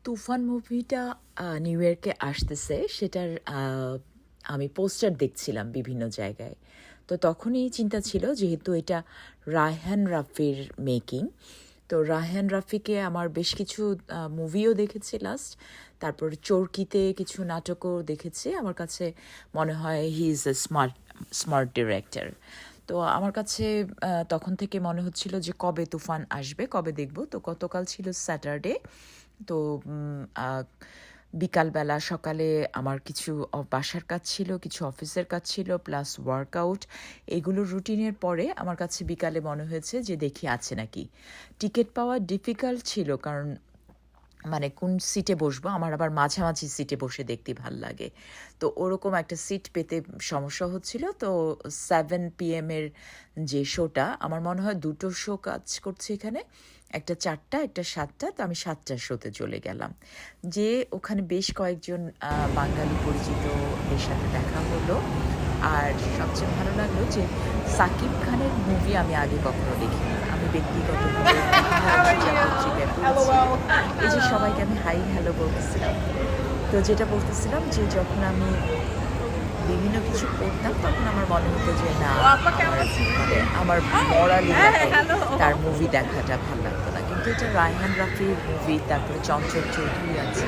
তুফান মুভিটা নিউ ইয়র্কে আসতেছে সেটার আমি পোস্টার দেখছিলাম বিভিন্ন জায়গায়। তো তখনই চিন্তা ছিল যেহেতু এটা রায়হান রাফির মেকিং, তো রায়হান রাফিকে আমার বেশ কিছু মুভিও দেখেছি লাস্ট, তারপর চরকিতে কিছু নাটকও দেখেছি। আমার কাছে মনে হয় he is a smart smart director. তো আমার কাছে তখন থেকে মনে হচ্ছিল যে কবে তুফান আসবে, কবে দেখব। তো গতকাল ছিল স্যাটারডে। তো বিকালবেলা সকালে আমার কিছু বাসার কাজ ছিল, কিছু অফিসের কাজ ছিল, প্লাস ওয়ার্কআউট, এগুলোর রুটিনের পরে আমার কাছে বিকালে মনে হয়েছে যে দেখি আছে নাকি। টিকিট পাওয়া ডিফিকাল্ট ছিল, কারণ মানে কোন সিটে বসবো, আমার আবার মাঝামাঝি সিটে বসে দেখতে ভাল লাগে। তো ওরকম একটা সিট পেতে সমস্যা হচ্ছিল। তো 7 PM এর যে শোটা, আমার মনে হয় দুটো শো কাজ করছে এখানে, একটা 4টা একটা 7টা। তো আমি 7টার শোতে চলে গেলাম। যে ওখানে বেশ কয়েকজন বাঙালি পরিচিতদের সাথে দেখা হলো। আর সবচেয়ে ভালো লাগলো যে সাকিব খানের মুভি আমি আগে কখনো দেখিনি। আমি ব্যক্তিগতভাবে পত্রিকায় পড়েছি, এই যে সবাইকে আমি হাই হ্যালো বলতেছিলাম। তো যেটা বলতেছিলাম যে যখন আমি বিভিন্ন কিছু পড়তাম তখন আমার মনে হতো যে না, মানে আমার মরালি তার মুভি দেখাটা ভালো লাগতো না। কিন্তু এটা রায়হান রাফির মুভি, তারপরে চঞ্চল চৌধুরী আছে,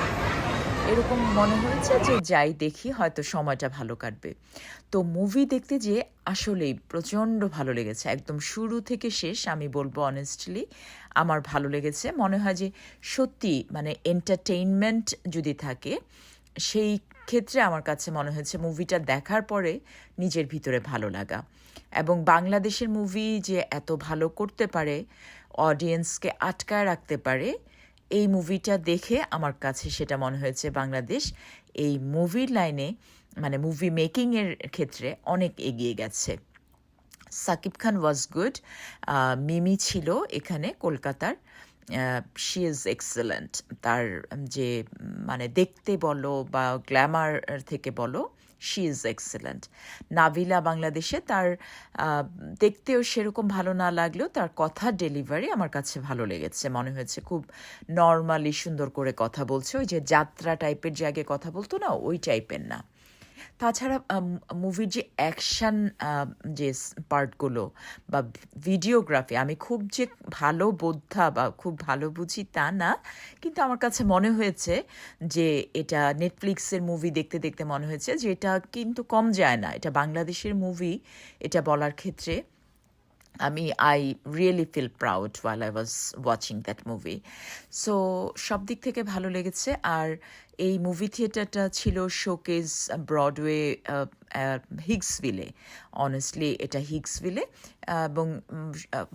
এরকম মনে হয়েছে যে যাই দেখি হয়তো সময়টা ভালো কাটবে। তো মুভি দেখতে যেয়ে আসলেই প্রচণ্ড ভালো লেগেছে, একদম শুরু থেকে শেষ। আমি বলবো অনেস্টলি আমার ভালো লেগেছে। মনে হয় যে সত্যি মানে এন্টারটেইনমেন্ট যদি থাকে সেই ক্ষেত্রে আমার কাছে মনে হয়েছে মুভিটা দেখার পরে নিজের ভিতরে ভালো লাগা। এবং বাংলাদেশের মুভি যে এত ভালো করতে পারে, অডিয়েন্সকে আটকায় রাখতে পারে, এই মুভিটা দেখে আমার কাছে সেটা মনে হয়েছে বাংলাদেশ এই মুভির লাইনে, মানে মুভি মেকিংয়ের ক্ষেত্রে অনেক এগিয়ে গেছে। Shakib Khan was good. মিমি ছিল এখানে কলকাতার, শি ইজ এক্সেলেন্ট। তার যে মানে দেখতে বলো বা গ্ল্যামার থেকে বলো, শি ইজ এক্সেলেন্ট। নাবিলা বাংলাদেশে, তার দেখতেও সেরকম ভালো না লাগলেও তার কথা ডেলিভারি আমার কাছে ভালো লেগেছে। মনে হয়েছে খুব নর্মালি সুন্দর করে কথা বলছে, ওই যে যাত্রা টাইপের যে আগে কথা বলতো না, ওই টাইপের না। তাছাড়া মুভির যে অ্যাকশন যে পার্টগুলো বা ভিডিওগ্রাফি, আমি খুব যে ভালো বোদ্ধা বা খুব ভালো বুঝি তা না, কিন্তু আমার কাছে মনে হয়েছে যে এটা নেটফ্লিক্সের মুভি দেখতে দেখতে মনে হয়েছে যে এটা কিন্তু কম যায় না, এটা বাংলাদেশের মুভি, এটা বলার ক্ষেত্রে I really feel proud while I was watching that movie. So সব দিক থেকে ভালো লেগেছে। আর এই মুভি থিয়েটারটা ছিল শোকেজ ব্রডওয়ে হিগসভিলে। অনেস্টলি এটা হিগসভিলে। এবং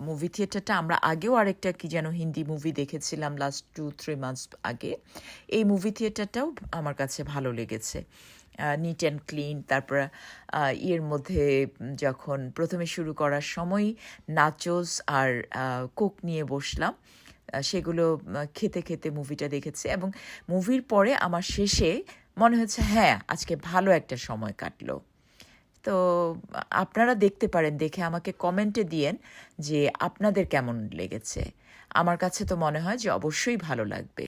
মুভি থিয়েটারটা আমরা আগেও আরেকটা কি যেন হিন্দি মুভি দেখেছিলাম লাস্ট 2-3 মান্থস আগে। এই মুভি থিয়েটারটাও আমার কাছে ভালো লেগেছে, নিট অ্যান্ড ক্লিন। তারপর ইয়ের মধ্যে যখন প্রথমে শুরু করার সময় নাচোস আর কোক নিয়ে বসলাম, সেগুলো খেতে খেতে মুভিটা দেখেছি। এবং মুভির পরে আমার শেষে মনে হচ্ছে হ্যাঁ আজকে ভালো একটা সময় কাটলো। তো আপনারা দেখতে পারেন, দেখে আমাকে কমেন্টে দিয়েন যে আপনাদের কেমন লেগেছে। আমার কাছে তো মনে হয় যে অবশ্যই ভালো লাগবে।